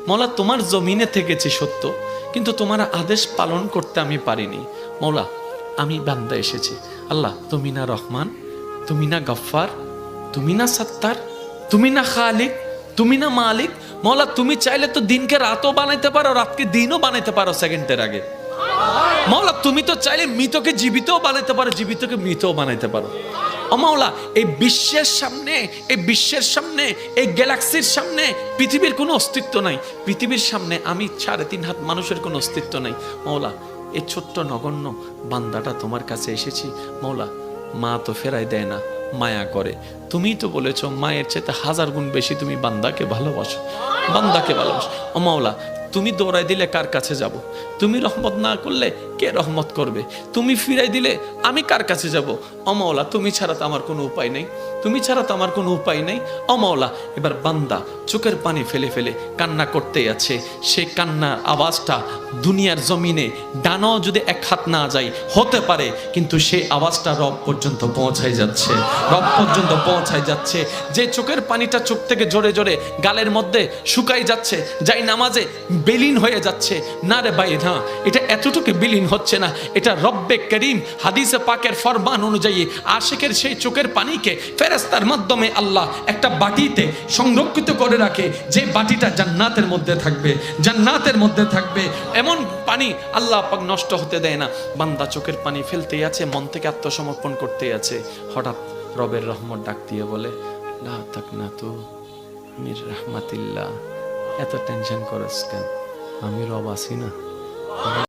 মৌলা তোমার জমিনে থেকেছি সত্য, কিন্তু তোমার আদেশ পালন করতে আমি পারিনি। মৌলা আমি বান্দা এসেছি, আল্লাহ তুমি না রহমান, তুমি না গফফার, তুমি না সত্তার, তুমি না খালিক, তুমি না মালিক। মৌলা তুমি চাইলে তো দিনকে রাতও বানাইতে পারো, রাতকে দিনও বানাইতে পারো সেকেন্ডের আগে। মৌলা তুমি তো চাইলে মৃতকে জীবিতও বানাইতে পারো, জীবিতকে মৃতও বানাইতে পারো। ও মাওলা, এই বিশ্বের সামনে, এই বিশ্বের সামনে, এই গ্যালাক্সির সামনে পৃথিবীর কোনো অস্তিত্ব নাই। পৃথিবীর সামনে আমি 3.5 হাত মানুষের কোনো অস্তিত্ব নাই। মৌলা এই ছোট্ট নগণ্য বান্দাটা তোমার কাছে এসেছি। মৌলা মা তো ফেরাই দেয় না, মায়া করে। তুমিই তো বলেছো মায়ের চাইতে 1000 গুণ বেশি তুমি বান্দাকে ভালোবাসো, বান্দাকে ভালোবাসো। ও মাওলা তুমি দৌড়াই দিলে কার কাছে যাব? তুমি রহমত না করলে কে রহমত করবে? তুমি ফিরাই দিলে আমি কার কাছে যাব? ও মাওলা তুমি ছাড়া তো আমার কোনো উপায় নেই, তুমি ছাড়া তো আমার কোনো উপায় নেই। ও মাওলা এবার বান্দা চোখের পানি ফেলে ফেলে কান্না করতেই আছে। সেই কান্নার আওয়াজটা দুনিয়ার জমিনে ডানাও যদি 1 হাত না যায় হতে পারে, কিন্তু সেই আওয়াজটা রব পর্যন্ত পৌঁছায় যাচ্ছে, রব পর্যন্ত পৌঁছায় যাচ্ছে। যে চোখের পানিটা চোখ থেকে জোরে জোরে গালের মধ্যে শুকাই যাচ্ছে, যাই নামাজে বিলীন হয়ে যাচ্ছে। না রে ভাই না, এটা এতটুকু বিলীন হচ্ছে না, এটা রব্বে করিম হাদিসে পাকের ফরমান অনুযায়ী আশিকের সেই চোখের পানিকে ফেরেশতার মাধ্যমে আল্লাহ একটা বাটিতে সংরক্ষিত করে রাখে, যে বাটিটা জান্নাতের মধ্যে থাকবে, জান্নাতের মধ্যে থাকবে। এমন পানি আল্লাহ পাক নষ্ট হতে দেয় না। বান্দা চোখের পানি ফেলতেই আছে, মন থেকে আত্মসমর্পণ করতেই আছে। হঠাৎ রবের রহমত ডাক দিয়ে বলে, লা তাকনাতু মির রাহমাতিল্লাহ। এত টেনশন করস কেন? আমি রব আছি না?